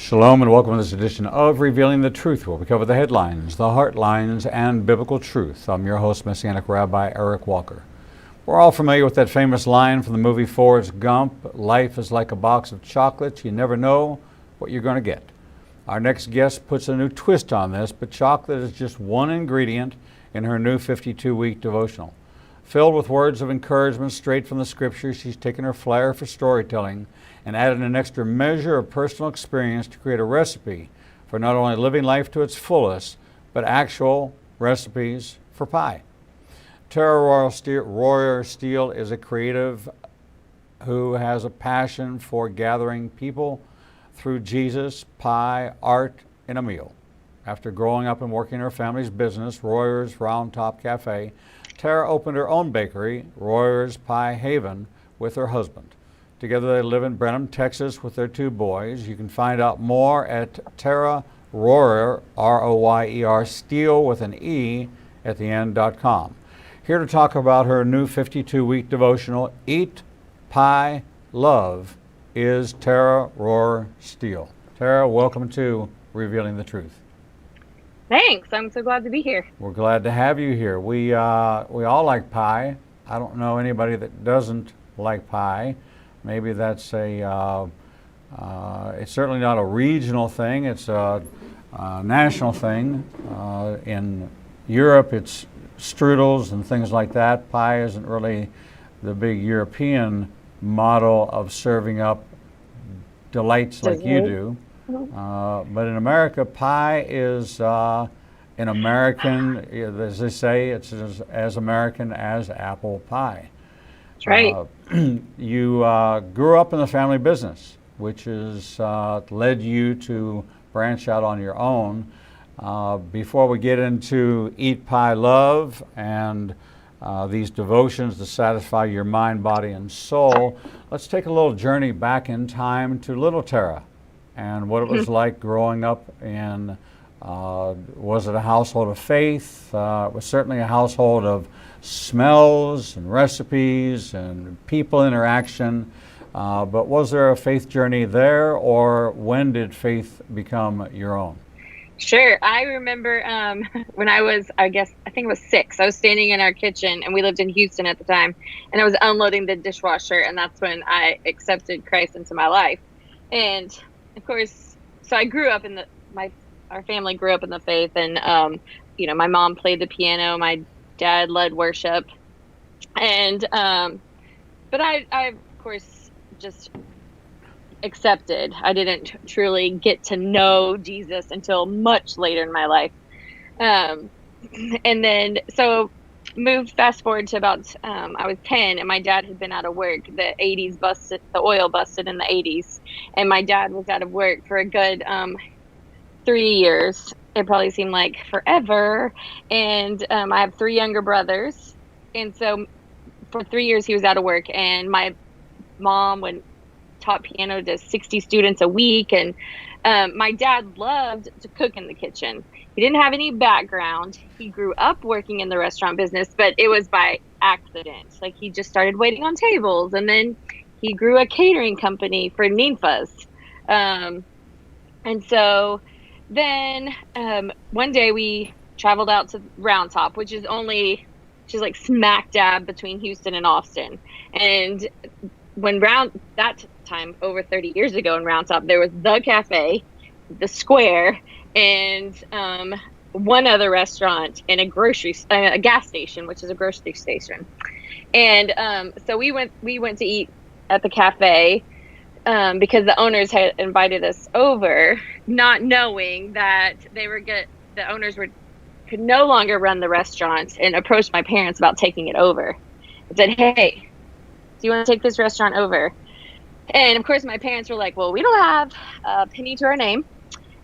Shalom and welcome to this edition of Revealing the Truth, where we cover the headlines, the heart lines, and biblical truth. I'm your host, Messianic Rabbi Eric Walker. We're all familiar with that famous line from the movie Forrest Gump, "Life is like a box of chocolates. You never know what you're going to get." Our next guest puts a new twist on this, but chocolate is just one ingredient in her new 52-week devotional. Filled with words of encouragement straight from the scriptures, she's taken her flair for storytelling and added an extra measure of personal experience to create a recipe for not only living life to its fullest, but actual recipes for pie. Royer Steele is a creative who has a passion for gathering people through Jesus, pie, art, and a meal. After growing up and working in her family's business, Royer's Round Top Cafe, Tara opened her own bakery, Royer's Pie Haven, with her husband. Together they live in Brenham, Texas with their two boys. You can find out more at Tara Royer, R-O-Y-E-R, Steele with an E at the end.com. Here to talk about her new 52-week devotional, Eat, Pie, Love, is Tara Royer Steele. Tara, welcome to Revealing the Truth. Thanks. I'm so glad to be here. We're glad to have you here. We all like pie. I don't know anybody that doesn't like pie. Maybe that's it's certainly not a regional thing. It's a national thing. In Europe, it's strudels and things like that. Pie isn't really the big European model of serving up delights like you do. But in America, pie is an American, as they say, it's as American as apple pie. That's right. You grew up in the family business, which has led you to branch out on your own. Before we get into Eat, Pie, Love and these devotions to satisfy your mind, body, and soul, let's take a little journey back in time to little Tara and what it was like growing up in, was it a household of faith? It was certainly a household of smells and recipes and people interaction, but was there a faith journey there, or when did faith become your own? Sure. I remember when I think it was 6, I was standing in our kitchen, and we lived in Houston at the time, and I was unloading the dishwasher, and that's when I accepted Christ into my life. And of course, so I grew up our family grew up in the faith, and my mom played the piano, my dad led worship, and but I of course just accepted. I didn't truly get to know Jesus until much later in my life, and then so fast forward to about I was 10, and my dad had been out of work. The oil busted in the 80s, and my dad was out of work for a good 3 years. It probably seemed like forever. And I have 3 younger brothers. And so for 3 years he was out of work, and my mom taught piano to 60 students a week. And my dad loved to cook in the kitchen. He didn't have any background. He grew up working in the restaurant business, but it was by accident. Like, he just started waiting on tables, and then he grew a catering company for Ninfas. And so then one day we traveled out to Round Top, which is like smack dab between Houston and Austin. And that time, over 30 years ago, in Round Top, there was the cafe, the square, and one other restaurant, and a gas station, which is a grocery station. And so we went to eat at the cafe because the owners had invited us over, not knowing that the owners could no longer run the restaurant, and approached my parents about taking it over. I said, "Hey, do you want to take this restaurant over?" And of course my parents were like, "Well, we don't have a penny to our name."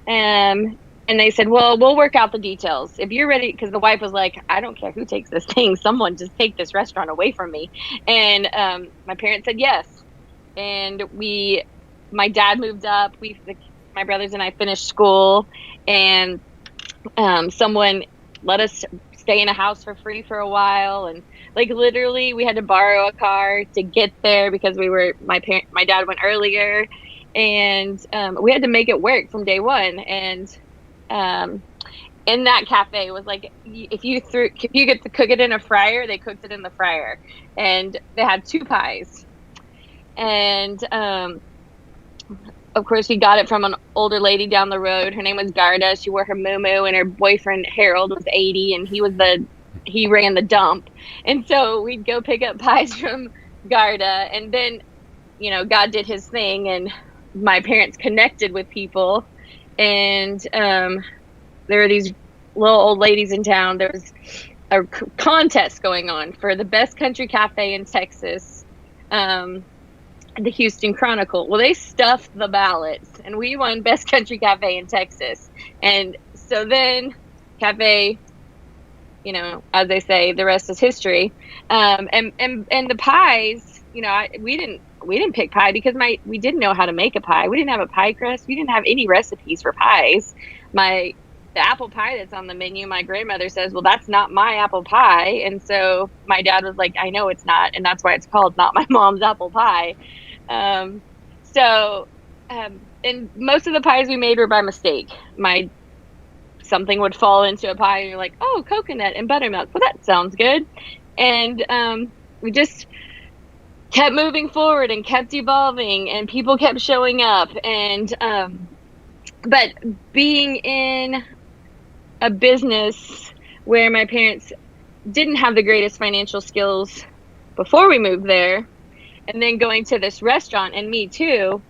And they said, "Well, we'll work out the details. If you're ready," because the wife was like, "I don't care who takes this thing. Someone just take this restaurant away from me." And my parents said yes. And my dad moved up. My brothers and I finished school, and someone let us stay in a house for free for a while. And like literally we had to borrow a car to get there because my dad went earlier. and we had to make it work from day one. And in that cafe was like, if you get to cook it in a fryer, they cooked it in the fryer, and they had 2 pies. And of course, we got it from an older lady down the road. Her name was Garda. She wore her muumuu, and her boyfriend Harold was 80, and he ran the dump. And so we'd go pick up pies from Garda, and then, God did his thing, and my parents connected with people, and there were these little old ladies in town. There was a contest going on for the best country cafe in Texas. The Houston Chronicle. Well, they stuffed the ballots, and we won Best Country Cafe in Texas. And so then cafe, as they say, the rest is history. And the pies, we didn't pick pie because we didn't know how to make a pie. We didn't have a pie crust. We didn't have any recipes for pies. The apple pie that's on the menu, my grandmother says, well, that's not my apple pie. And so my dad was like, I know it's not, and that's why it's called Not My Mom's Apple Pie. And most of the pies we made were by mistake. Something would fall into a pie, and you're like, oh, coconut and buttermilk. Well, that sounds good. And we just kept moving forward and kept evolving, and people kept showing up. And but being in a business where my parents didn't have the greatest financial skills before we moved there, and then going to this restaurant, and me too,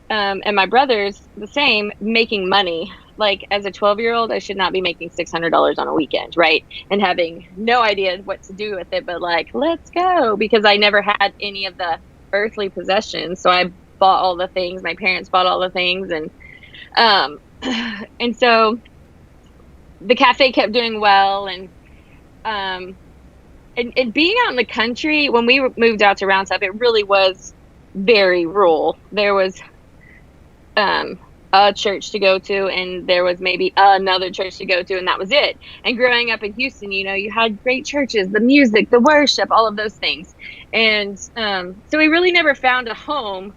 and my brother's the same, making money. Like, as a 12-year-old, I should not be making $600 on a weekend, right? And having no idea what to do with it, but like, let's go, because I never had any of the earthly possessions. So I bought all the things. My parents bought all the things, and so the cafe kept doing well, and being out in the country, when we moved out to Round Top, it really was very rural. There was a church to go to, and there was maybe another church to go to, and that was it. And growing up in Houston, you had great churches, the music, the worship, all of those things. And so we really never found a home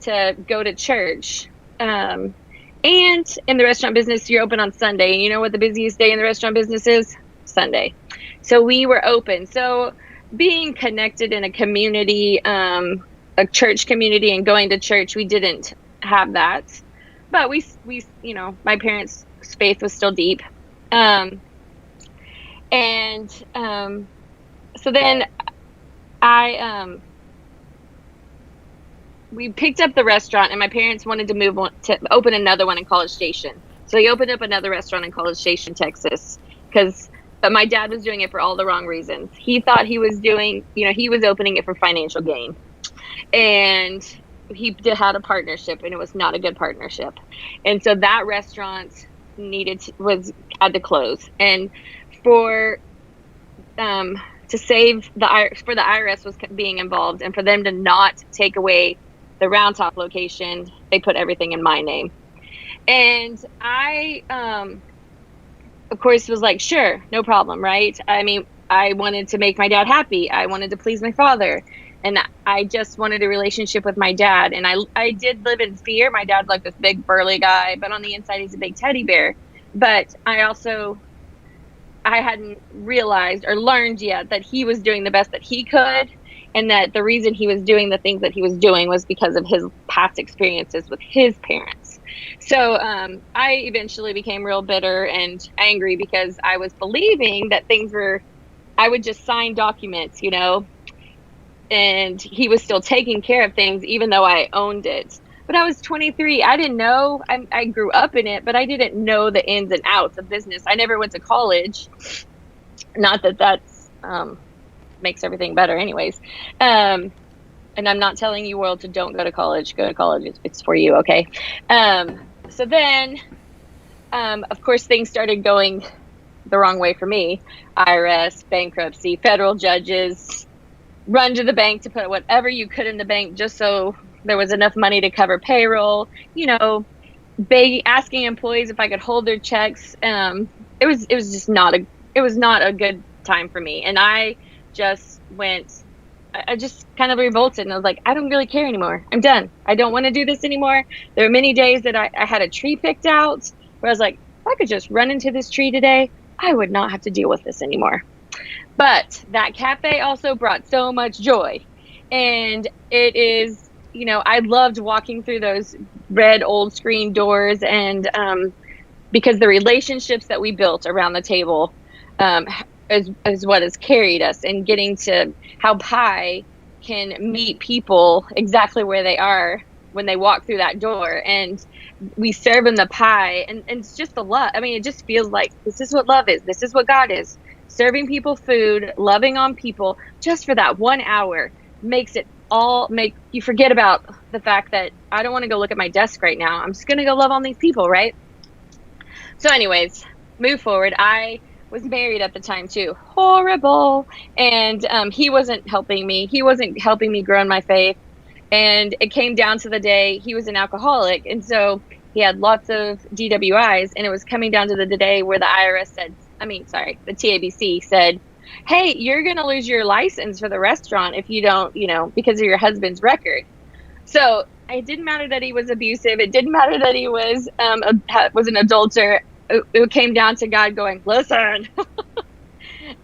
to go to church. And in the restaurant business, you're open on Sunday. And you know what the busiest day in the restaurant business is? Sunday. So we were open. So being connected in a community, a church community, and going to church, we didn't have that. But we my parents' faith was still deep. So then we picked up the restaurant, and my parents wanted to move on to open another one in College Station. So he opened up another restaurant in College Station, Texas, but my dad was doing it for all the wrong reasons. He thought he was he was opening it for financial gain. And he had a partnership, and it was not a good partnership. And so that restaurant had to close. And to save the IRS was being involved, and for them to not take away the Round Top location, they put everything in my name. And I, of course, was like, sure, no problem, right? I mean, I wanted to make my dad happy. I wanted to please my father. And I just wanted a relationship with my dad. And I did live in fear. My dad's like this big burly guy, but on the inside, he's a big teddy bear. But I hadn't realized or learned yet that he was doing the best that he could. And that the reason he was doing the things that he was doing was because of his past experiences with his parents. So I eventually became real bitter and angry because I was believing that I would just sign documents, and he was still taking care of things even though I owned it. But I was 23. I didn't know. I grew up in it, but I didn't know the ins and outs of business. I never went to college. Not that that's makes everything better anyways. And I'm not telling you, world, to don't go to college. Go to college. It's for you, okay? So then, of course, things started going the wrong way for me. IRS, bankruptcy, federal judges, run to the bank to put whatever you could in the bank just so there was enough money to cover payroll, asking employees if I could hold their checks. It was not a good time for me. And I just went I just kind of revolted, and I was like, I don't really care anymore. I'm done. I don't want to do this anymore. There were many days that I had a tree picked out where I was like, if I could just run into this tree today, I would not have to deal with this anymore. But that cafe also brought so much joy. And it is, I loved walking through those red old screen doors, and because the relationships that we built around the table is what has carried us, and getting to how Pi can meet people exactly where they are when they walk through that door. And we serve them the pie, and it's just the love. I mean, it just feels like this is what love is. This is what God is. Serving people food, loving on people, just for that 1 hour makes it all make you forget about the fact that I don't want to go look at my desk right now. I'm just going to go love on these people, right? So anyways, move forward. I was married at the time too. Horrible. And he wasn't helping me. He wasn't helping me grow in my faith. And it came down to the day he was an alcoholic. And so he had lots of DWIs. And it was coming down to the day where the IRS said, the TABC said, hey, you're going to lose your license for the restaurant if you don't, because of your husband's record. So it didn't matter that he was abusive. It didn't matter that he was an adulterer. It came down to God going, listen,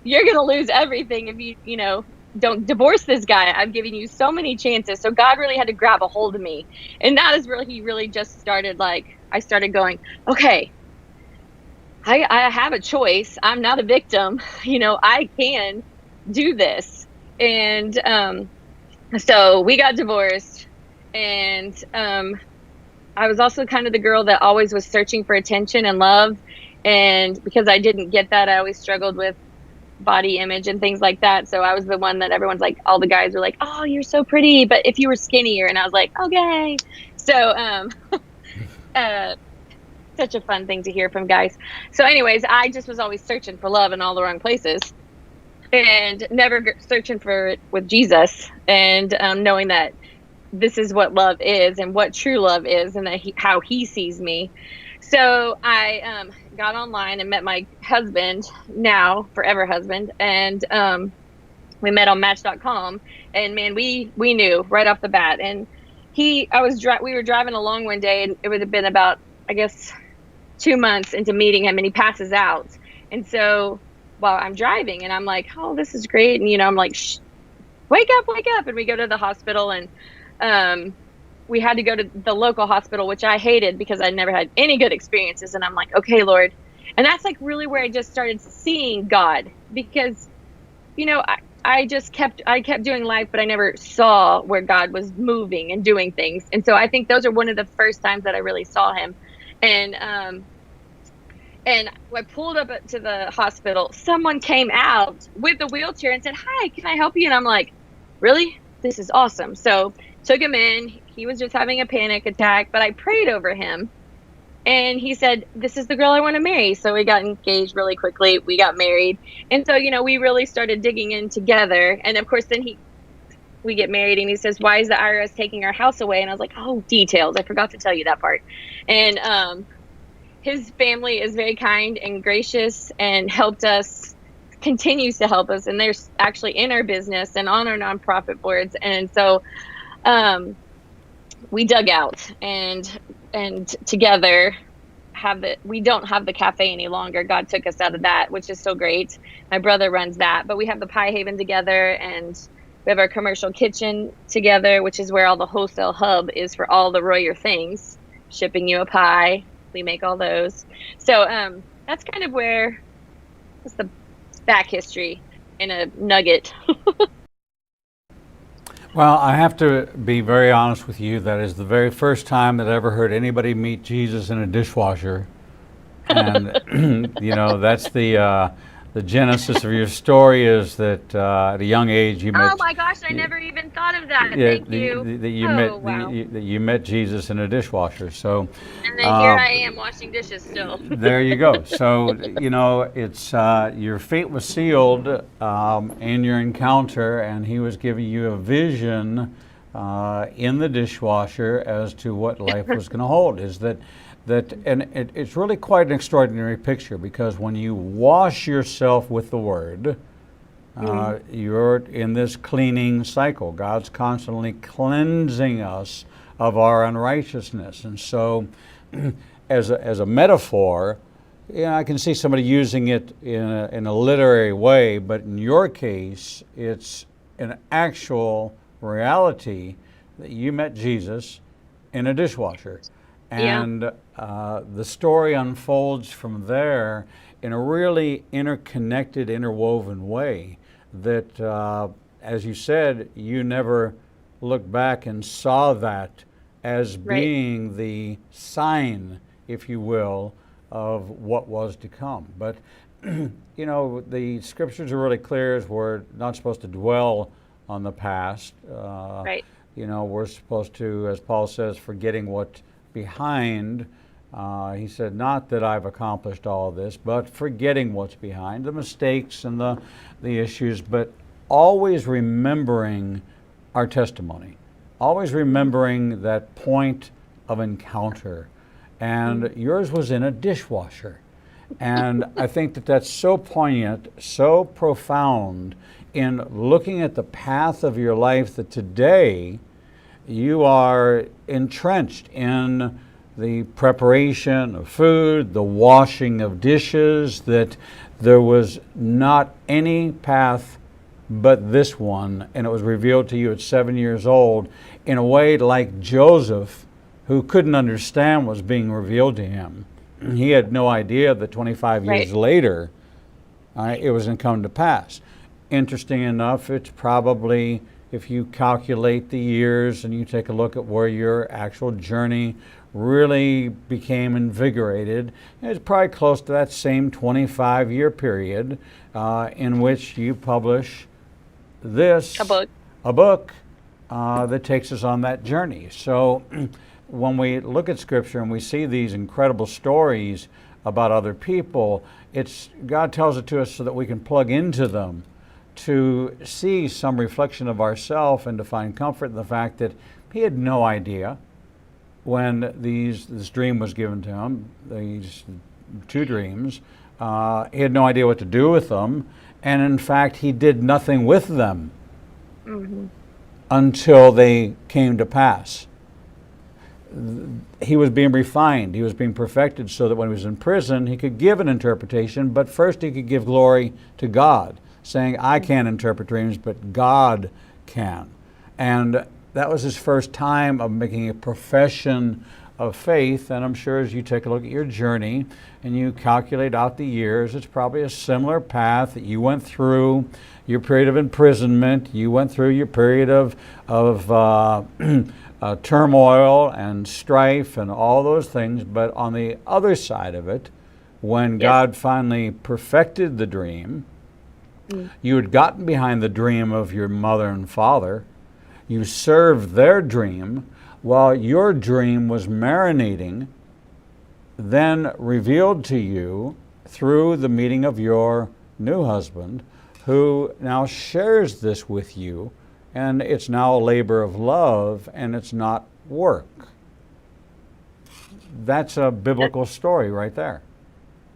you're going to lose everything if you don't divorce this guy. I've given you so many chances. So God really had to grab a hold of me. And that is where he really just started, I started going, okay, I have a choice. I'm not a victim. I can do this. And so we got divorced. And I was also kind of the girl that always was searching for attention and love. And because I didn't get that, I always struggled with body image and things like that. So I was the one that everyone's like, all the guys were like, oh, you're so pretty, but if you were skinnier. And I was like, okay. So such a fun thing to hear from guys. So anyways, I just was always searching for love in all the wrong places, and never searching for it with Jesus, and knowing that this is what love is and what true love is, and that how he sees me. So I got online and met my husband, now forever husband, and we met on Match.com, and man, we knew right off the bat. And we were driving along one day, and it would have been about, I guess, 2 months into meeting him, and he passes out. And so while I'm driving, and I'm like, oh, this is great, and I'm like, shh, wake up, and we go to the hospital, and we had to go to the local hospital, which I hated because I never had any good experiences. And I'm like, okay, Lord. And that's really where I just started seeing God, because I kept doing life, but I never saw where God was moving and doing things. And so I think those are one of the first times that I really saw him. And I pulled up to the hospital. Someone came out with a wheelchair and said, hi, can I help you? And I'm like, really? This is awesome. So took him in. He was just having a panic attack, but I prayed over him. And he said, this is the girl I want to marry. So we got engaged really quickly. We got married. And so, we really started digging in together. And of course, then we get married, and he says, why is the IRS taking our house away? And I was like, oh, details. I forgot to tell you that part. And his family is very kind and gracious, and continues to help us. And they're actually in our business and on our nonprofit boards. And so we dug out and together we don't have the cafe any longer. God took us out of that, which is so great. My brother runs that, but we have the Pie Haven together, and we have our commercial kitchen together, which is where all the wholesale hub is for all the Royer things, shipping you a pie. We make all those. So that's kind of that's the back history in a nugget. Well, I have to be very honest with you. That is the very first time that I ever heard anybody meet Jesus in a dishwasher. And, that's the genesis of your story, is that at a young age you met... Oh my gosh, I never even thought of that. Thank you. That you met Jesus in a dishwasher. So, and then here I am washing dishes still. There you go. So, it's your fate was sealed in your encounter, and he was giving you a vision in the dishwasher as to what life was going to hold. It's really quite an extraordinary picture, because when you wash yourself with the Word, You're in this cleaning cycle. God's constantly cleansing us of our unrighteousness. And so, as a metaphor, yeah, I can see somebody using it in a literary way, but in your case, it's an actual reality that you met Jesus in a dishwasher. And the story unfolds from there in a really interconnected, interwoven way that, as you said, you never looked back and saw that as being the sign, if you will, of what was to come. But, you know, the scriptures are really clear as we're not supposed to dwell on the past. You know, we're supposed to, as Paul says, forgetting what's behind. He said, not that I've accomplished all this, but forgetting what's behind, the mistakes and the issues, but always remembering our testimony, always remembering that point of encounter. And yours was in a dishwasher. And I think that that's so poignant, so profound in looking at the path of your life that today you are entrenched in the preparation of food, the washing of dishes, that there was not any path but this one, and it was revealed to you at 7 years old in a way like Joseph, who couldn't understand what was being revealed to him. He had no idea that 25 years later it was going to come to pass. Interesting enough, it's probably, if you calculate the years and you take a look at where your actual journey really became invigorated, it's probably close to that same 25-year period in which you publish this, a book that takes us on that journey. So when we look at Scripture and we see these incredible stories about other people, God tells it to us so that we can plug into them to see some reflection of ourselves and to find comfort in the fact that he had no idea when this dream was given to him, these two dreams. He had no idea what to do with them, and in fact he did nothing with them until they came to pass. He was being refined, he was being perfected so that when he was in prison he could give an interpretation, but first he could give glory to God, saying, I can't interpret dreams, but God can. And that was his first time of making a profession of faith. And I'm sure as you take a look at your journey and you calculate out the years, it's probably a similar path that you went through your period of imprisonment, you went through your period of turmoil and strife and all those things. But on the other side of it, when God finally perfected the dream, you had gotten behind the dream of your mother and father. You served their dream while your dream was marinating, then revealed to you through the meeting of your new husband, who now shares this with you, and it's now a labor of love and it's not work. That's a biblical story right there.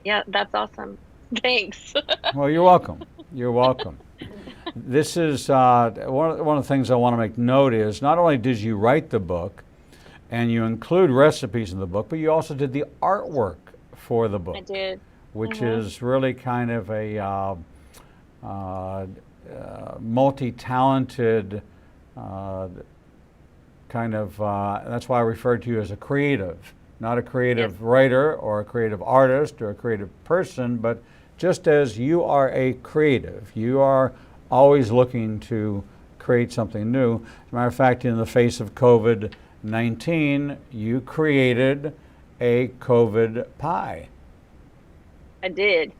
Yeah, that's awesome. Thanks. Well, you're welcome. You're welcome. This is one of the things I want to make note is not only did you write the book and you include recipes in the book, but you also did the artwork for the book. I did. Which is really kind of a multi-talented kind of, that's why I refer to you as a creative, not a creative writer or a creative artist or a creative person, but just as you are a creative, you are always looking to create something new. As a matter of fact, in the face of COVID-19, you created a COVID pie. I did.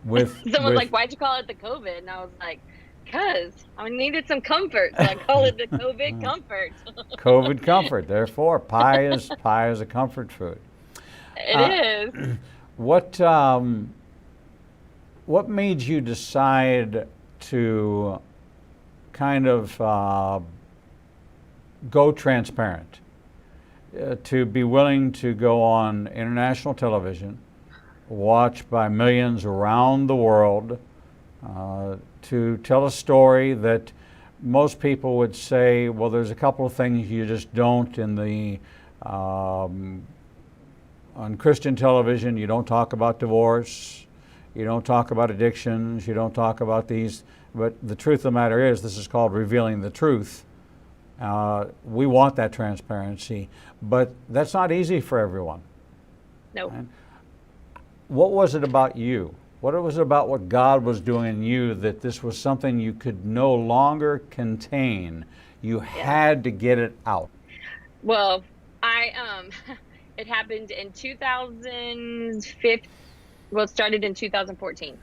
Someone's like, why'd you call it the COVID? And I was like, because I needed some comfort, so I call it the COVID comfort. COVID comfort. Therefore, pie is a comfort food. It is. What made you decide to kind of go transparent, to be willing to go on international television, watched by millions around the world, to tell a story that most people would say, well, there's a couple of things you just don't in the on Christian television. You don't talk about divorce, you don't talk about addictions, you don't talk about these. But the truth of the matter is, this is called revealing the truth. We want that transparency, but that's not easy for everyone. No. Right? What was it about you? What was it about what God was doing in you that this was something you could no longer contain? You had to get it out. Well, it happened in 2015. Well, it started in 2014.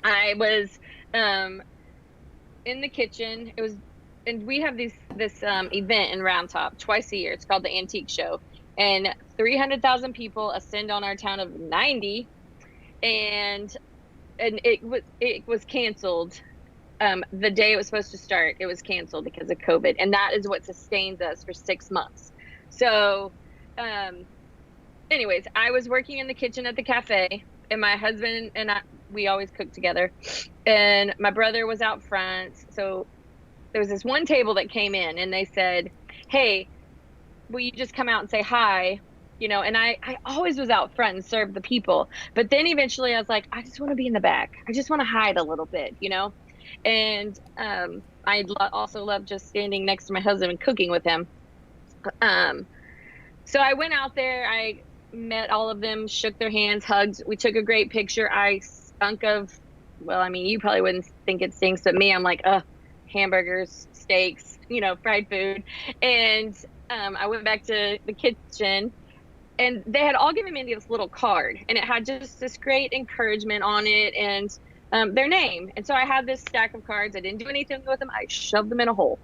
I was in the kitchen. And we have this event in Round Top twice a year. It's called the Antique Show, and 300,000 people ascend on our town of 90, and it was canceled. The day it was supposed to start, it was canceled because of COVID, and that is what sustains us for 6 months. So, anyways, I was working in the kitchen at the cafe, and my husband and we always cook together, and my brother was out front. So there was this one table that came in, and they said, "Hey, will you just come out and say hi?" And I always was out front and served the people. But then eventually I was like, I just want to be in the back. I just want to hide a little bit, And I also love just standing next to my husband and cooking with him. So I went out there. I met all of them, shook their hands, hugged. We took a great picture. I stunk of, well, I mean, you probably wouldn't think it stinks, but me, I'm like, hamburgers, steaks, fried food. And I went back to the kitchen, and they had all given me this little card, and it had just this great encouragement on it and their name. And so I had this stack of cards. I didn't do anything with them. I shoved them in a hole.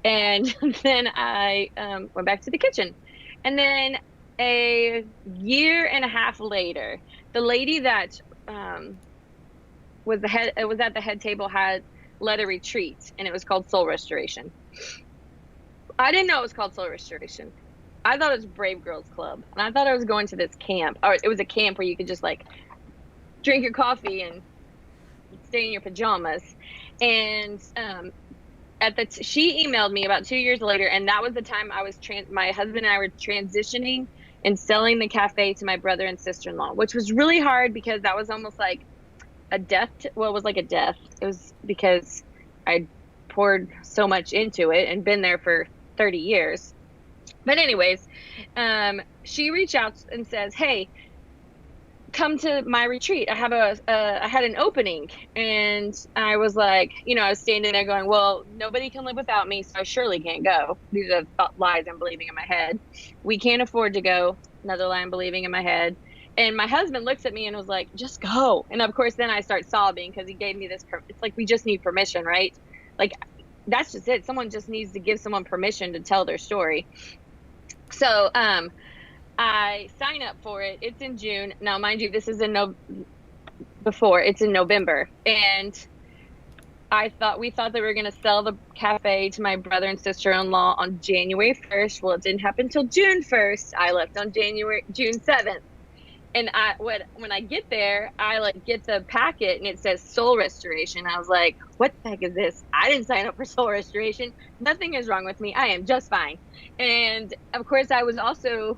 And then I went back to the kitchen. And then a year and a half later, the lady that was at the head table had led a retreat, and it was called Soul Restoration. I didn't know it was called Soul Restoration. I thought it was Brave Girls Club, and I thought I was going to this camp, or it was a camp where you could just like drink your coffee and stay in your pajamas. And she emailed me about 2 years later, and that was the time I was my husband and I were transitioning and selling the cafe to my brother and sister-in-law, which was really hard because that was almost like a death. Well, it was like a death. It was because I poured so much into it and been there for 30 years. But anyways, she reached out and says, "Hey, come to my retreat. I had an opening." And I was like, I was standing there going, well, nobody can live without me, so I surely can't go. These are lies I'm believing in my head. We can't afford to go. Another lie I'm believing in my head. And my husband looks at me and was like, just go. And of course, then I start sobbing because he gave me this. It's like, we just need permission, right? Like, that's just it. Someone just needs to give someone permission to tell their story. So I sign up for it. It's in June. Now, mind you, this is it's in November. And we thought they were going to sell the cafe to my brother and sister-in-law on January 1st. Well, it didn't happen until June 1st. I left on June 7th. And when I get there, I get the packet and it says Soul Restoration. I was like, what the heck is this? I didn't sign up for Soul Restoration. Nothing is wrong with me. I am just fine. And of course, I was also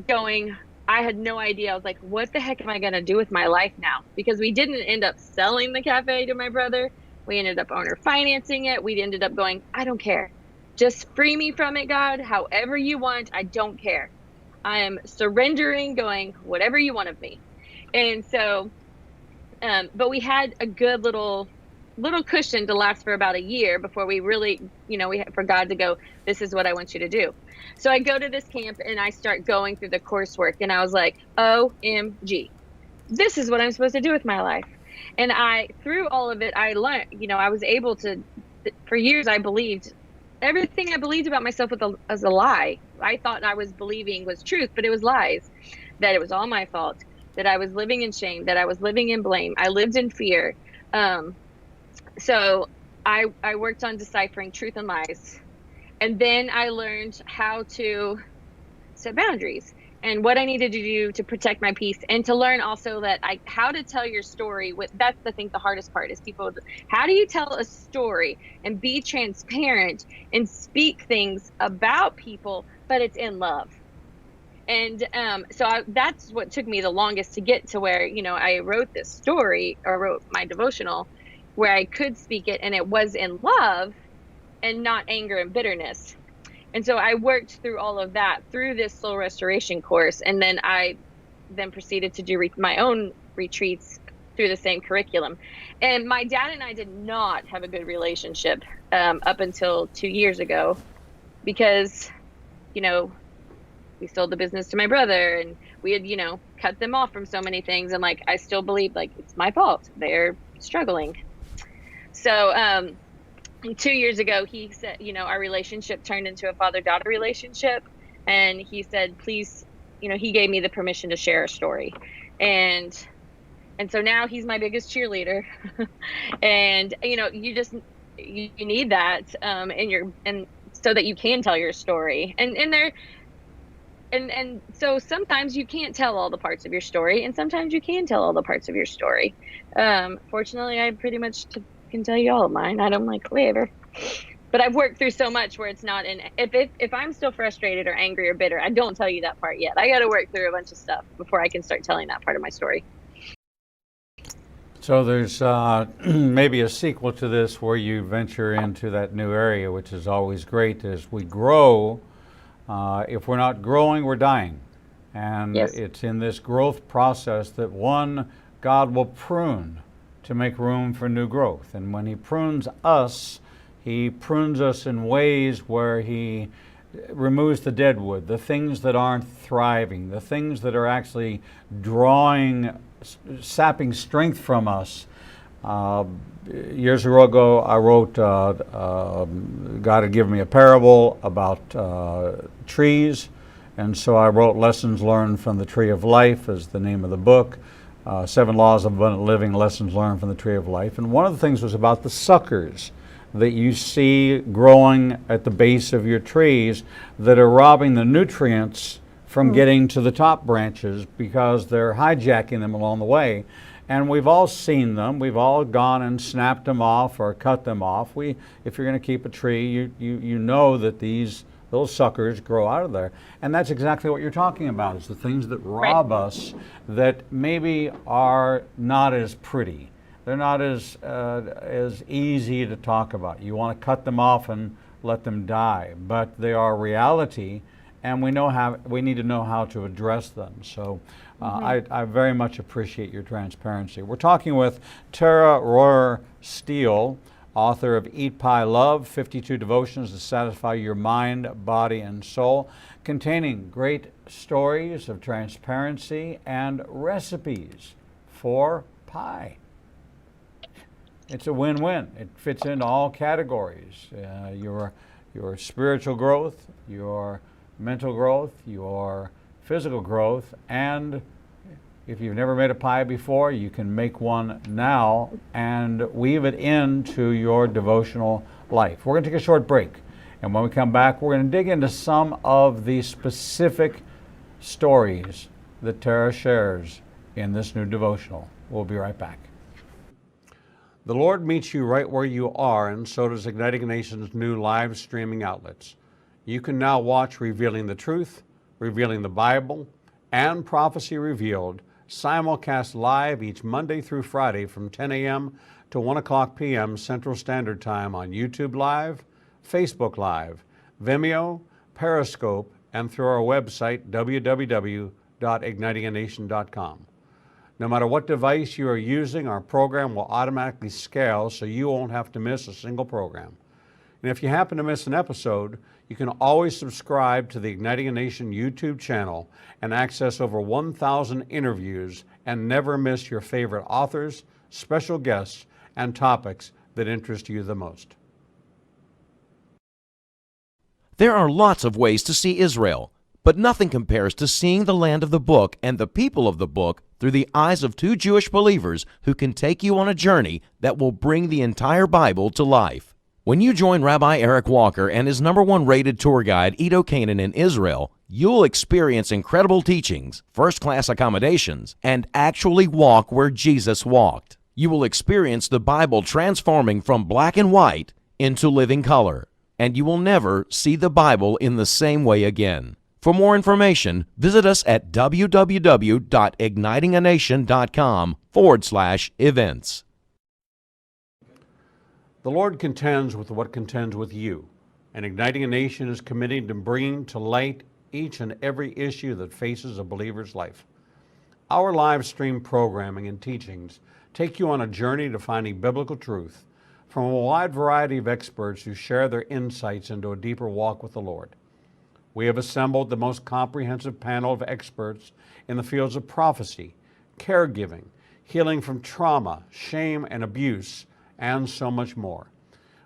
I had no idea. I was like, what the heck am I going to do with my life now? Because we didn't end up selling the cafe to my brother. We ended up owner financing it. We ended up going, I don't care. Just free me from it, God. However you want. I don't care. I am surrendering, going, whatever you want of me. And so, but we had a good little cushion to last for about a year before we really, for God to go, this is what I want you to do. So I go to this camp and I start going through the coursework, and I was like, OMG, this is what I'm supposed to do with my life. And through all of it, I learned, I was able to, for years, I believed everything I believed about myself was a lie. I thought I was believing was truth, but it was lies. That it was all my fault. That I was living in shame. That I was living in blame. I lived in fear. So I worked on deciphering truth and lies. And then I learned how to set boundaries. and what I needed to do to protect my peace, and to learn also that how to tell your story that's the thing, the hardest part is how do you tell a story and be transparent and speak things about people, but it's in love. And that's what took me the longest to get to where, I wrote this story, or wrote my devotional, where I could speak it and it was in love and not anger and bitterness. And so I worked through all of that through this soul restoration course. And then I proceeded to do my own retreats through the same curriculum. And my dad and I did not have a good relationship up until 2 years ago, because, we sold the business to my brother, and we had, cut them off from so many things. And I still believe it's my fault. They're struggling. So, 2 years ago, he said, our relationship turned into a father-daughter relationship. And he said, please, he gave me the permission to share a story. And so now he's my biggest cheerleader. And, you need that, and so that you can tell your story. And so sometimes you can't tell all the parts of your story, and sometimes you can tell all the parts of your story. Fortunately, I pretty much can tell you all of mine. I don't whatever. But I've worked through so much where it's not if I'm still frustrated or angry or bitter, I don't tell you that part yet. I got to work through a bunch of stuff before I can start telling that part of my story. So there's maybe a sequel to this where you venture into that new area, which is always great. As we grow, if we're not growing, we're dying. And yes. It's in this growth process that God will prune to make room for new growth. And when he prunes us in ways where he removes the dead wood, the things that aren't thriving, the things that are actually sapping strength from us. Years ago, I wrote, God had given me a parable about trees, and so I wrote Lessons Learned from the Tree of Life as the name of the book. 7 Laws of Abundant Living, Lessons Learned from the Tree of Life. And one of the things was about the suckers that you see growing at the base of your trees that are robbing the nutrients from getting to the top branches because they're hijacking them along the way. And we've all seen them. We've all gone and snapped them off or cut them off. If you're going to keep a tree, you know that those suckers grow out of there. And that's exactly what you're talking about, is the things that rob us that maybe are not as pretty. They're not as easy to talk about. You want to cut them off and let them die, but they are reality, and we need to know how to address them. So I very much appreciate your transparency. We're talking with Tara Royer Steele, author of Eat, Pie, Love, 52 Devotions to Satisfy Your Mind, Body, and Soul, containing great stories of transparency and recipes for pie. It's a win-win. It fits into all categories. Your spiritual growth, your mental growth, your physical growth, and if you've never made a pie before, you can make one now and weave it into your devotional life. We're going to take a short break, and when we come back, we're going to dig into some of the specific stories that Tara shares in this new devotional. We'll be right back. The Lord meets you right where you are, and so does Igniting a Nation's new live streaming outlets. You can now watch Revealing the Truth, Revealing the Bible, and Prophecy Revealed simulcast live each Monday through Friday from 10 a.m. to 1 o'clock p.m. Central Standard Time on YouTube Live, Facebook Live, Vimeo, Periscope, and through our website, www.ignitinganation.com. No matter what device you are using, our program will automatically scale so you won't have to miss a single program. And if you happen to miss an episode, you can always subscribe to the Igniting a Nation YouTube channel and access over 1,000 interviews and never miss your favorite authors, special guests, and topics that interest you the most. There are lots of ways to see Israel, but nothing compares to seeing the land of the book and the people of the book through the eyes of 2 Jewish believers who can take you on a journey that will bring the entire Bible to life. When you join Rabbi Eric Walker and his #1 rated tour guide, Edo Canaan in Israel, you'll experience incredible teachings, first-class accommodations, and actually walk where Jesus walked. You will experience the Bible transforming from black and white into living color, and you will never see the Bible in the same way again. For more information, visit us at www.ignitinganation.com/events. The Lord contends with what contends with you, and Igniting a Nation is committed to bringing to light each and every issue that faces a believer's life. Our live stream programming and teachings take you on a journey to finding biblical truth from a wide variety of experts who share their insights into a deeper walk with the Lord. We have assembled the most comprehensive panel of experts in the fields of prophecy, caregiving, healing from trauma, shame, and abuse, and so much more.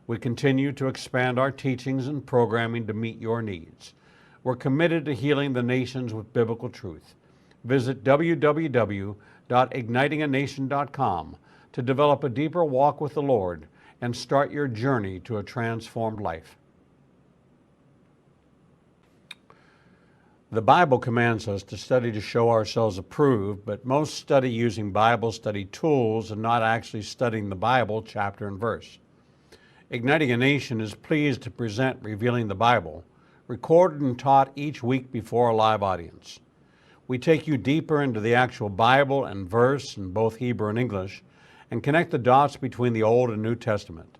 We continue to expand our teachings and programming to meet your needs. We're committed to healing the nations with biblical truth. Visit www.ignitinganation.com to develop a deeper walk with the Lord and start your journey to a transformed life. The Bible commands us to study to show ourselves approved, but most study using Bible study tools and not actually studying the Bible chapter and verse. Igniting a Nation is pleased to present Revealing the Bible, recorded and taught each week before a live audience. We take you deeper into the actual Bible and verse in both Hebrew and English and connect the dots between the Old and New Testament.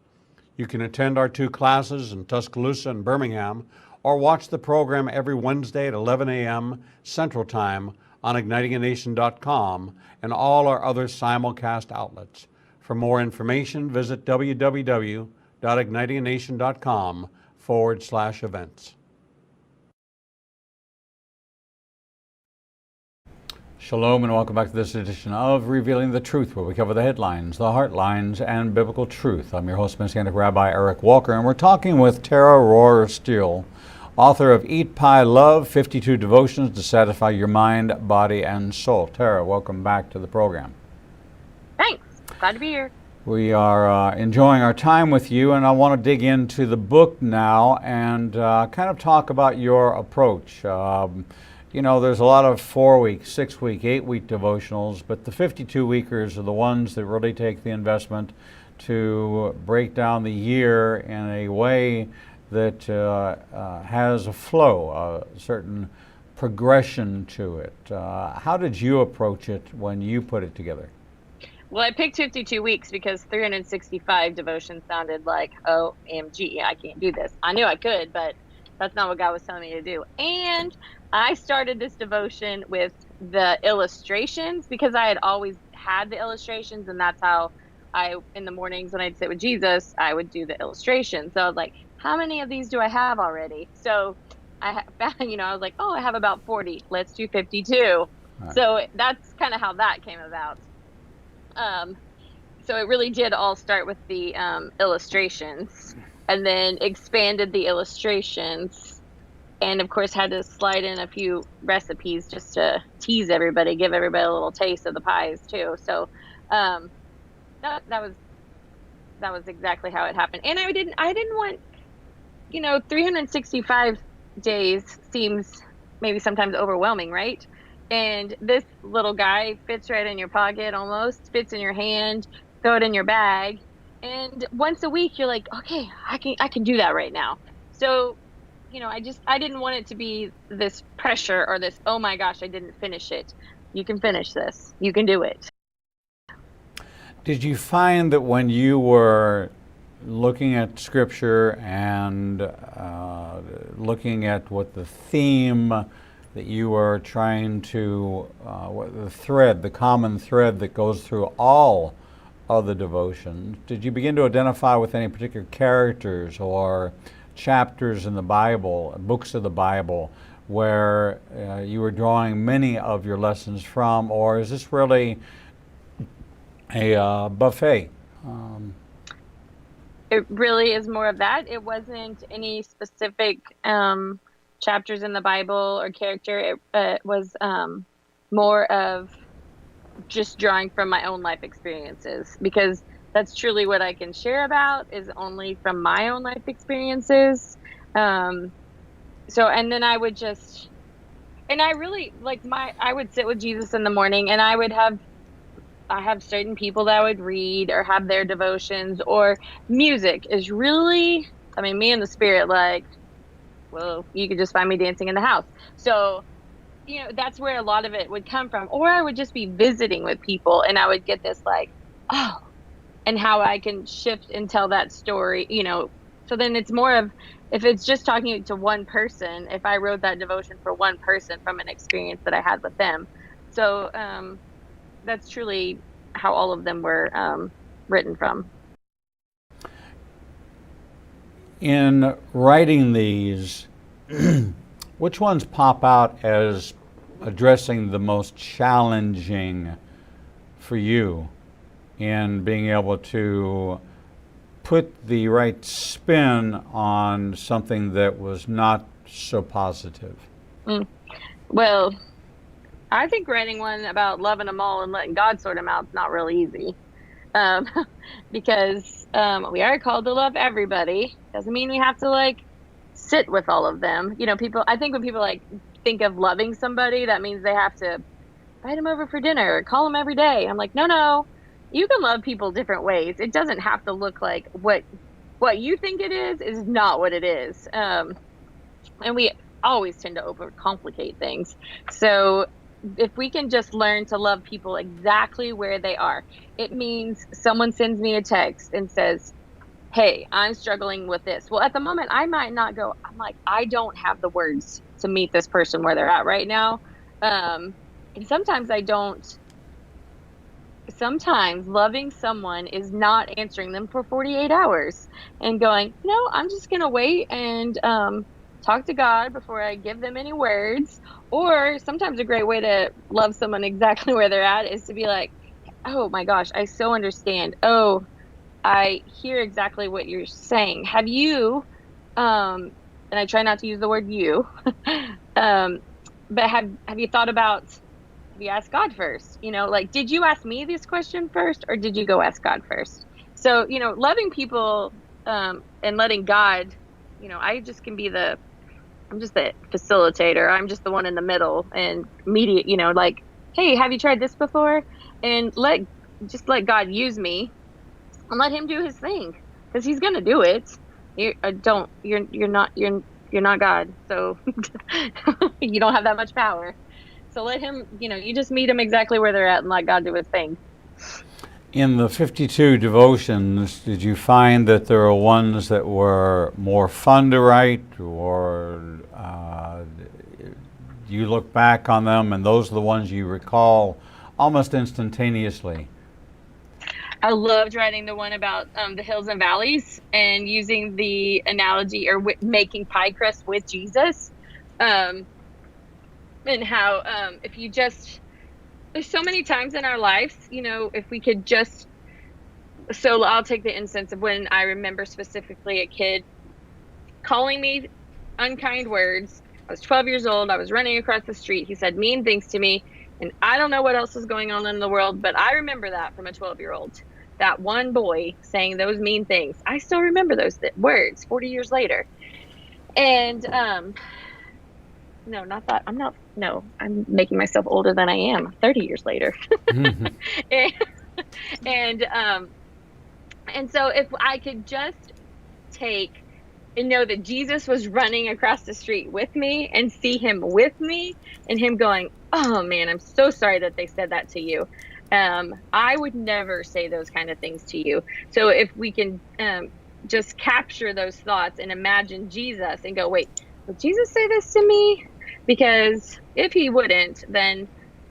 You can attend our 2 classes in Tuscaloosa and Birmingham, or watch the program every Wednesday at 11 a.m. Central Time on ignitinganation.com and all our other simulcast outlets. For more information, visit www.ignitinganation.com/events. Shalom and welcome back to this edition of Revealing the Truth, where we cover the headlines, the heartlines, and biblical truth. I'm your host, Messianic Rabbi Eric Walker, and we're talking with Tara Royer Steele, author of Eat, Pie, Love, 52 Devotions to Satisfy Your Mind, Body, and Soul. Tara, welcome back to the program. Thanks. Glad to be here. We are enjoying our time with you, and I want to dig into the book now and kind of talk about your approach. You know, there's a lot of 4-week, 6-week, 8-week devotionals, but the 52-weekers are the ones that really take the investment to break down the year in a way that has a flow, a certain progression to it. How did you approach it when you put it together? Well, I picked 52 weeks because 365 devotions sounded like, OMG, I can't do this. I knew I could, but that's not what God was telling me to do. And I started this devotion with the illustrations because I had always had the illustrations, and that's how in the mornings when I'd sit with Jesus, I would do the illustrations. So I was like, how many of these do I have already? So I found, I was like, I have about 40. Let's do 52. Right. So that's kind of how that came about. So it really did all start with the illustrations, and then expanded the illustrations, and of course had to slide in a few recipes just to tease everybody, give everybody a little taste of the pies too. So that was exactly how it happened. And I didn't want, 365 days seems maybe sometimes overwhelming, right? And this little guy fits right in your pocket, almost fits in your hand, throw it in your bag. And once a week, you're like, okay, I can do that right now. So, I didn't want it to be this pressure or this, oh my gosh, I didn't finish it. You can finish this. You can do it. Did you find that when you were looking at Scripture and looking at what the theme that you were trying to, the common thread that goes through all of the devotions, did you begin to identify with any particular characters or chapters in the Bible, books of the Bible, where you were drawing many of your lessons from, or is this really a buffet? It really is more of that. It wasn't any specific chapters in the Bible or character. It was more of just drawing from my own life experiences, because that's truly what I can share about is only from my own life experiences. So, and then I would just, and I really I would sit with Jesus in the morning, and I have certain people that I would read or have their devotions, or music is really, I mean, me and the spirit, like, well, you could just find me dancing in the house. So, that's where a lot of it would come from. Or I would just be visiting with people, and I would get this like, oh, and how I can shift and tell that story, So then it's more of, if it's just talking to one person, if I wrote that devotion for one person from an experience that I had with them. So that's truly how all of them were written from. In writing these, which ones pop out as addressing the most challenging for you in being able to put the right spin on something that was not so positive? Well, I think writing one about loving them all and letting God sort them out is not really easy. Because we are called to love everybody. Doesn't mean we have to sit with all of them. I think when people think of loving somebody, that means they have to invite them over for dinner or call them every day. I'm like, no, you can love people different ways. It doesn't have to look like what you think it is not what it is. And we always tend to overcomplicate things. So if we can just learn to love people exactly where they are, it means someone sends me a text and says, hey, I'm struggling with this. Well, at the moment, I might not go, I'm like, I don't have the words to meet this person where they're at right now. And sometimes I don't. Sometimes loving someone is not answering them for 48 hours and going, no, I'm just going to wait and talk to God before I give them any words. Or sometimes a great way to love someone exactly where they're at is to be like, oh my gosh, I so understand. Oh, I hear exactly what you're saying. Have you, and I try not to use the word you, but have you thought about, have you asked God first? Did you ask me this question first, or did you go ask God first? So, loving people and letting God, I just can be I'm just the facilitator. I'm just the one in the middle and mediate, hey, have you tried this before? And let God use me and let him do his thing, because he's going to do it. You're not God. So you don't have that much power. So let him, you just meet them exactly where they're at and let God do his thing. In the 52 devotions, did you find that there are ones that were more fun to write, or you look back on them and those are the ones you recall almost instantaneously? I loved writing the one about the hills and valleys and using the analogy or making pie crust with Jesus. And how if you just, there's so many times in our lives, if we could just, so I'll take the instance of when I remember specifically a kid calling me unkind words. I was 12 years old. I was running across the street. He said mean things to me, and I don't know what else is going on in the world, but I remember that from a 12-year-old. That one boy saying those mean things. I still remember those words 40 years later. And no, not that. I'm making myself older than I am 30 years later. And so if I could just take and know that Jesus was running across the street with me and see him with me and him going, oh man, I'm so sorry that they said that to you. I would never say those kind of things to you. So if we can just capture those thoughts and imagine Jesus and go, wait, would Jesus say this to me? Because if he wouldn't, then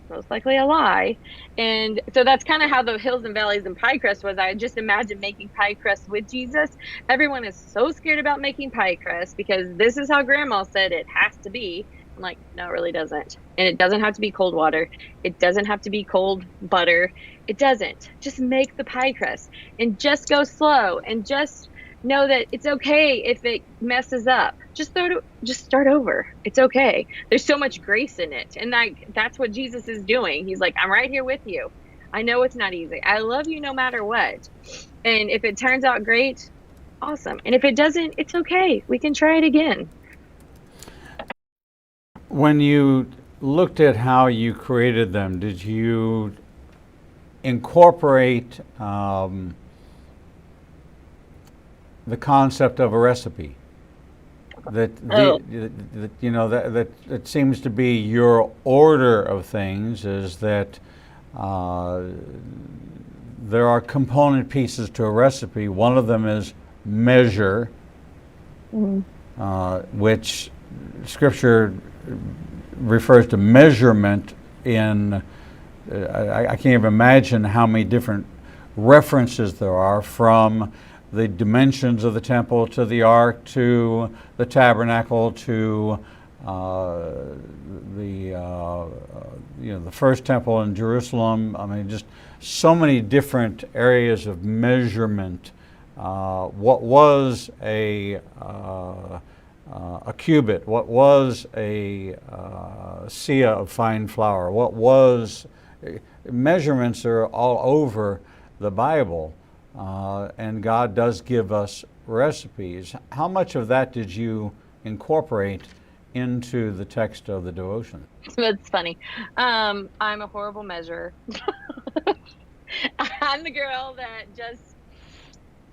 most likely a lie. And so that's kind of how the hills and valleys and pie crust was. I just imagined making pie crust with Jesus. Everyone is so scared about making pie crust because this is how grandma said it has to be. I'm like, no, it really doesn't. And it doesn't have to be cold water. It doesn't have to be cold butter. It doesn't. Just make the pie crust and just go slow and just know that it's okay if it messes up. Just start over. It's okay. There's so much grace in it. And that's what Jesus is doing. He's like, I'm right here with you. I know it's not easy. I love you no matter what. And if it turns out great, awesome. And if it doesn't, it's okay. We can try it again. When you looked at how you created them, did you incorporate the concept of a recipe? That that seems to be your order of things, is that there are component pieces to a recipe. One of them is measure, which Scripture refers to measurement in, I can't even imagine how many different references there are, from the dimensions of the temple to the ark to the tabernacle to the first temple in Jerusalem. I mean, just so many different areas of measurement. What was a cubit? What was a seah of fine flour? What was measurements are all over the Bible, and God does give us recipes. How much of that did you incorporate into the text of the devotion? That's funny. I'm a horrible measurer. I'm the girl that just,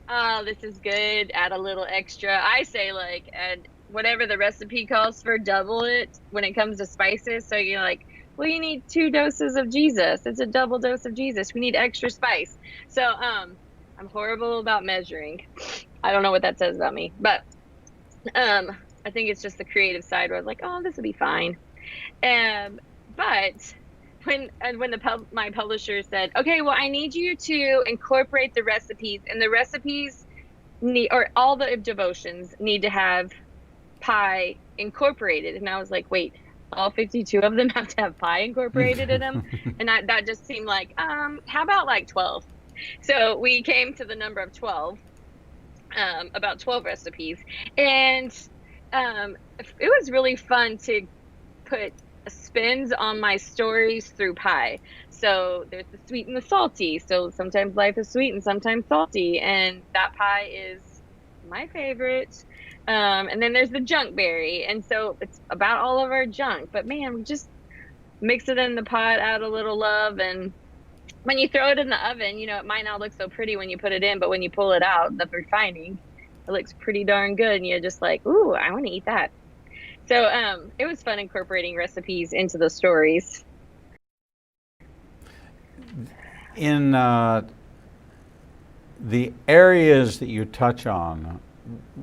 oh, this is good, add a little extra. I say, like, add whatever the recipe calls for, double it when it comes to spices. So you're like, well, you need 2 doses of Jesus. It's a double dose of Jesus. We need extra spice. So I'm horrible about measuring. I don't know what that says about me, but I think it's just the creative side where I was like, oh, this will be fine. But when my publisher said, okay, well, I need you to incorporate the recipes, and the recipes or all the devotions need to have pie incorporated. And I was like, wait, all 52 of them have to have pie incorporated in them? And that just seemed like, how about like 12? So we came to the number of 12, about 12 recipes. And it was really fun to put spins on my stories through pie. So there's the sweet and the salty. So sometimes life is sweet and sometimes salty, and that pie is my favorite. And then there's the junk berry, and so it's about all of our junk. But man, we just mix it in the pot, add a little love, and when you throw it in the oven, it might not look so pretty when you put it in, but when you pull it out, the refining, it looks pretty darn good, and you're just like, ooh, I want to eat that. So it was fun incorporating recipes into the stories. In the areas that you touch on,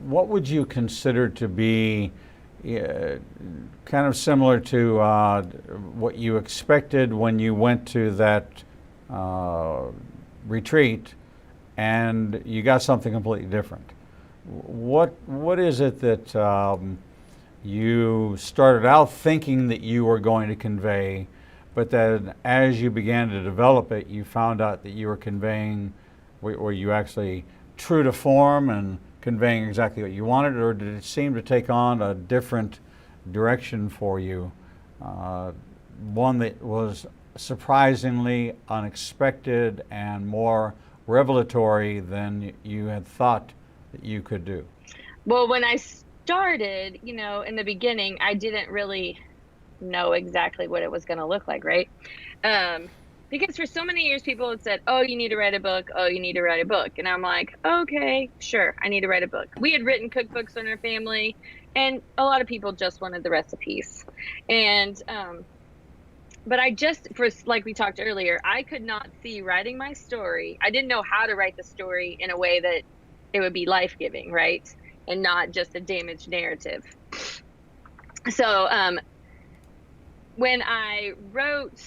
what would you consider to be kind of similar to what you expected when you went to that retreat and you got something completely different? What is it that you started out thinking that you were going to convey, but then as you began to develop it, you found out that you were conveying, were you actually true to form and conveying exactly what you wanted, or did it seem to take on a different direction for you, one that was surprisingly unexpected and more revelatory than you had thought that you could do? Well, when I started, in the beginning, I didn't really know exactly what it was going to look like, right? Because for so many years, people had said, oh, you need to write a book. Oh, you need to write a book. And I'm like, okay, sure, I need to write a book. We had written cookbooks in our family, and a lot of people just wanted the recipes. And, but like we talked earlier, I could not see writing my story. I didn't know how to write the story in a way that it would be life-giving, right? And not just a damaged narrative. So when I wrote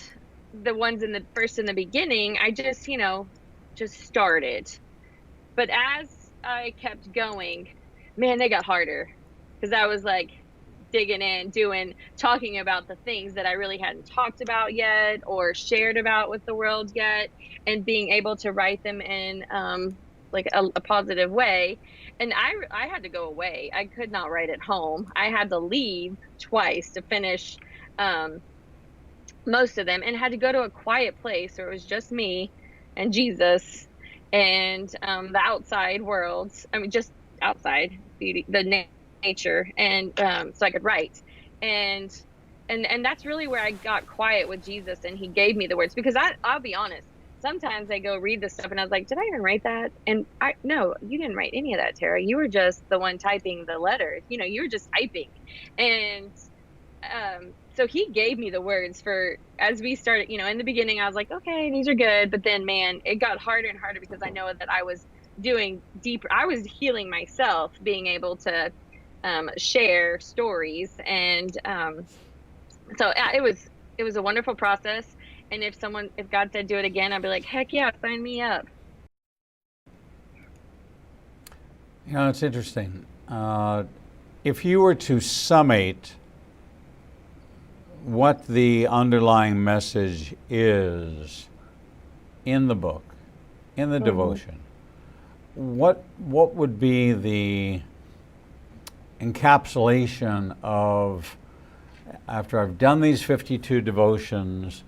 the ones in the beginning, I just started. But as I kept going, man, they got harder, because I was like digging in, talking about the things that I really hadn't talked about yet or shared about with the world yet, and being able to write them in like a positive way. And I had to go away. I could not write at home. I had to leave twice to finish most of them, and had to go to a quiet place where it was just me and Jesus, and the outside world. I mean, just outside beauty, nature, and so I could write. And and that's really where I got quiet with Jesus, and he gave me the words, because I'll be honest. Sometimes I go read this stuff and I was like, did I even write that? And no, you didn't write any of that, Tara. You were just the one typing the letters. You were just typing. And so he gave me the words for, as we started, in the beginning, I was like, okay, these are good. But then, man, it got harder and harder, because I know that I was doing deeper. I was healing myself, being able to share stories. And so it was a wonderful process. And if God said do it again, I'd be like, heck yeah, sign me up. It's interesting. If you were to summate what the underlying message is in the book, in the devotion, what would be the encapsulation of, after I've done these 52 devotions,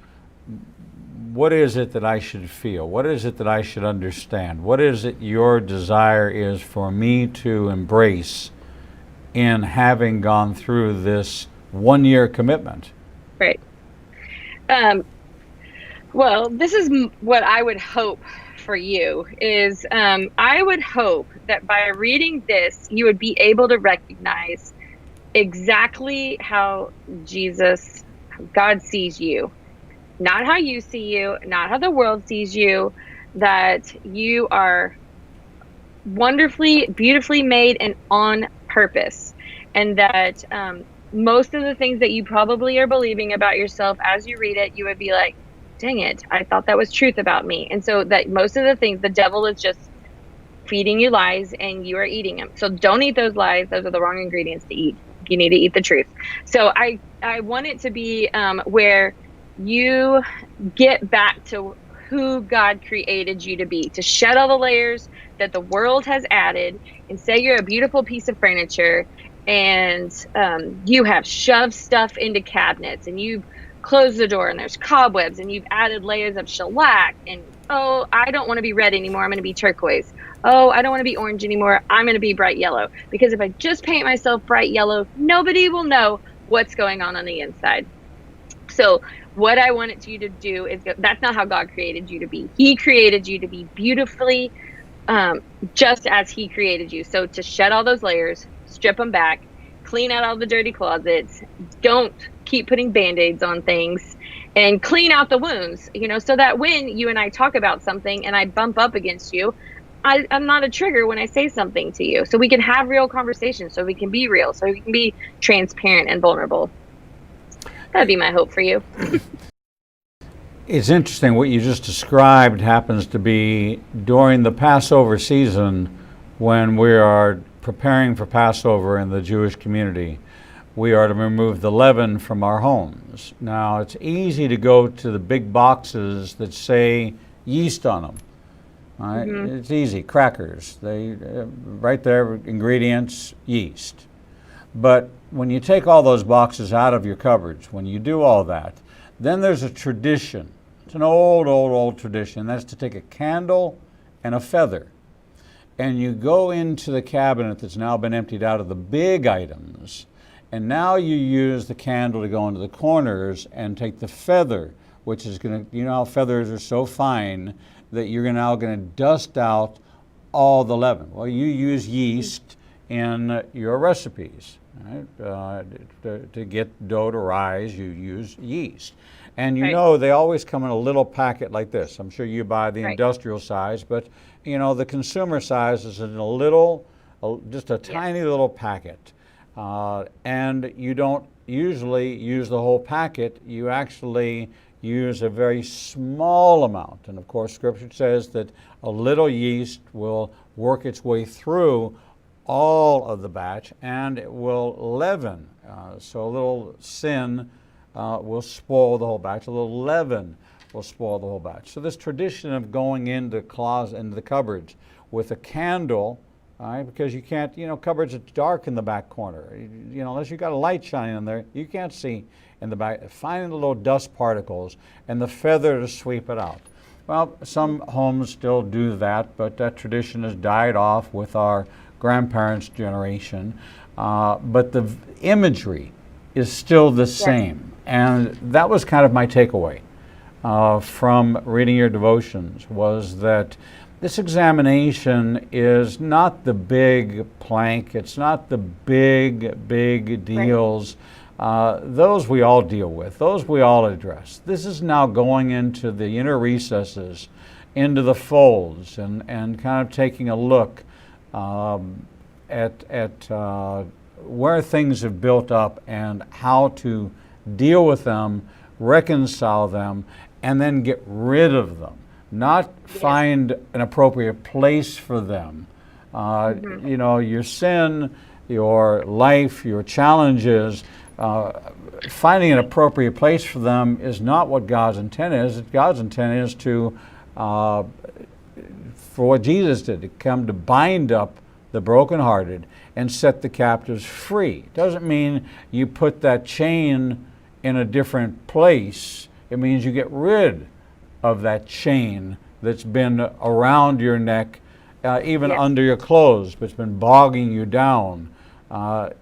what is it that I should feel? What is it that I should understand? What is it your desire is for me to embrace in having gone through this 1-year commitment? Right. Well, this is what I would hope for you is, I would hope that by reading this, you would be able to recognize exactly how God sees you. Not how you see you, not how the world sees you, that you are wonderfully, beautifully made and on purpose. And that most of the things that you probably are believing about yourself as you read it, you would be like, dang it, I thought that was truth about me. And so that most of the things, the devil is just feeding you lies and you are eating them. So don't eat those lies. Those are the wrong ingredients to eat. You need to eat the truth. So I want it to be where you get back to who God created you to be, to shed all the layers that the world has added and say you're a beautiful piece of furniture, and you have shoved stuff into cabinets, and you've closed the door and there's cobwebs, and you've added layers of shellac, and oh, I don't want to be red anymore, I'm going to be turquoise. Oh, I don't want to be orange anymore, I'm going to be bright yellow. Because if I just paint myself bright yellow, nobody will know what's going on the inside. So what I wanted you to do is that's not how God created you to be. He created you to be beautifully, just as he created you. So to shed all those layers, strip them back, clean out all the dirty closets, don't keep putting Band-Aids on things, and clean out the wounds, so that when you and I talk about something and I bump up against you, I'm not a trigger when I say something to you. So we can have real conversations, so we can be real, so we can be transparent and vulnerable. That'd be my hope for you. It's interesting what you just described happens to be during the Passover season, when we are preparing for Passover in the Jewish community. We are to remove the leaven from our homes. Now, it's easy to go to the big boxes that say yeast on them. Right? Mm-hmm. It's easy. Crackers, right there, ingredients, yeast. But when you take all those boxes out of your cupboards, when you do all that, then there's a tradition. It's an old tradition. That's to take a candle and a feather, and you go into the cabinet that's now been emptied out of the big items, and now you use the candle to go into the corners and take the feather, which is going to, how feathers are so fine that you're now going to dust out all the leaven. Well, you use yeast in your recipes. Right? To get dough to rise, you use yeast. And they always come in a little packet like this. I'm sure you buy the industrial size, but the consumer size is in a little, just a tiny little packet. And you don't usually use the whole packet. You actually use a very small amount. And of course, Scripture says that a little yeast will work its way through all of the batch, and it will leaven. So a little sin will spoil the whole batch. A little leaven will spoil the whole batch. So this tradition of going into the cupboards with a candle, right? Because you can't, cupboards are dark in the back corner. Unless you got a light shining in there, you can't see in the back. Finding the little dust particles and the feather to sweep it out. Well, some homes still do that, but that tradition has died off with our grandparents' generation. But the imagery is still the same. And that was kind of my takeaway from reading your devotions, was that this examination is not the big plank. It's not the big deals. Those we all deal with. Those we all address. This is now going into the inner recesses, into the folds, and kind of taking a look at where things have built up and how to deal with them, reconcile them, and then get rid of them. Not find an appropriate place for them. You know, your sin, your life, your challenges, finding an appropriate place for them is not what God's intent is. God's intent is to, for what Jesus did, to come to bind up the brokenhearted and set the captives free. Doesn't mean you put that chain in a different place. It means you get rid of that chain that's been around your neck, even under your clothes, but it's been bogging you down. God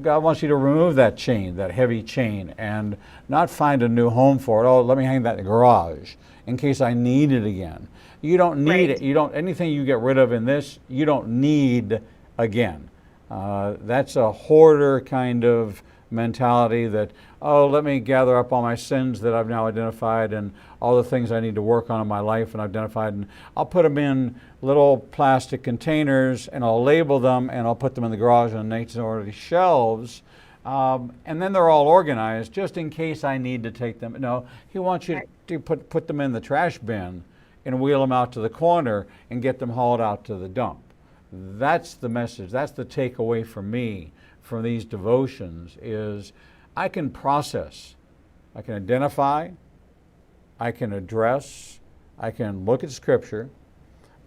wants you to remove that chain, that heavy chain, and not find a new home for it. Oh, let me hang that in the garage in case I need it again. You don't need it. You don't, anything you get rid of in this, you don't need again. That's a hoarder kind of mentality that, oh, let me gather up all my sins that I've now identified and all the things I need to work on in my life and identified, and I'll put them in little plastic containers and I'll label them and I'll put them in the garage on nice and orderly shelves, and then they're all organized just in case I need to take them. No, he wants you to put them in the trash bin and wheel them out to the corner and get them hauled out to the dump. That's the message. That's the takeaway for me from these devotions is I can process, I can identify, I can address, I can look at Scripture,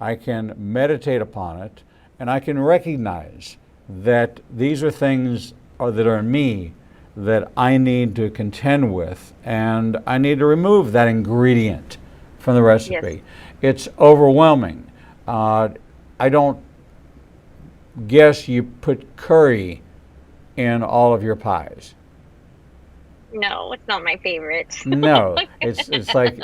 I can meditate upon it, and I can recognize that these are things that are in me that I need to contend with, and I need to remove that ingredient from the recipe. Yes. It's overwhelming. I don't guess you put curry in all of your pies. No, it's not my favorite. No, it's like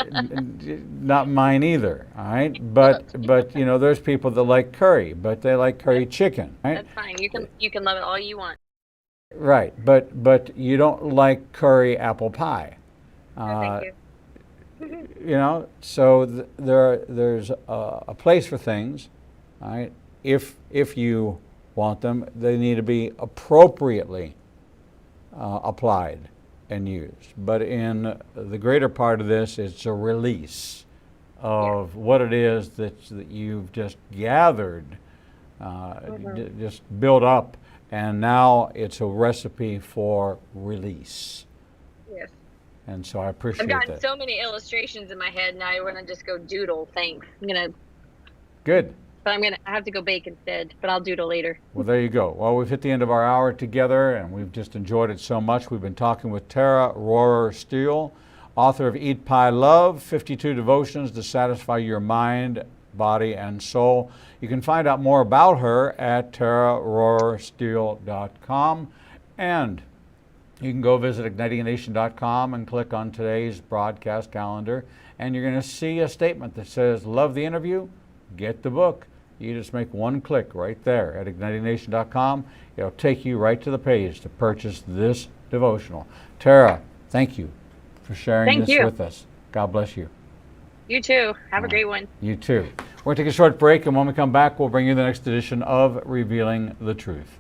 not mine either. All right, but you know, there's people that like curry, but they like curry chicken. Right? That's fine. You can love it all you want. Right, but you don't like curry apple pie. No, thank you. You know, so there's a place for things. All right, if you want them, they need to be appropriately applied and used. But in the greater part of this, it's a release of what it is that you've just gathered, just built up, and now it's a recipe for release. Yes. And so I appreciate I've gotten that. so many illustrations in my head now. I want to just go doodle. Thanks. Good. But I have to go bake instead, but I'll doodle later. Well, there you go. Well, we've hit the end of our hour together, and we've just enjoyed it so much. We've been talking with Tara Royer Steele, author of Eat Pie Love, 52 Devotions to Satisfy Your Mind, Body, and Soul. You can find out more about her at tararoyersteele.com, and you can go visit ignitingnation.com and click on today's broadcast calendar, and you're going to see a statement that says, love the interview, get the book. You just make one click right there at ignitingnation.com. It'll take you right to the page to purchase this devotional. Tara, thank you for sharing this with us. God bless you. You too. Have a great one. You too. We're going to take a short break, and when we come back, we'll bring you the next edition of Revealing the Truth.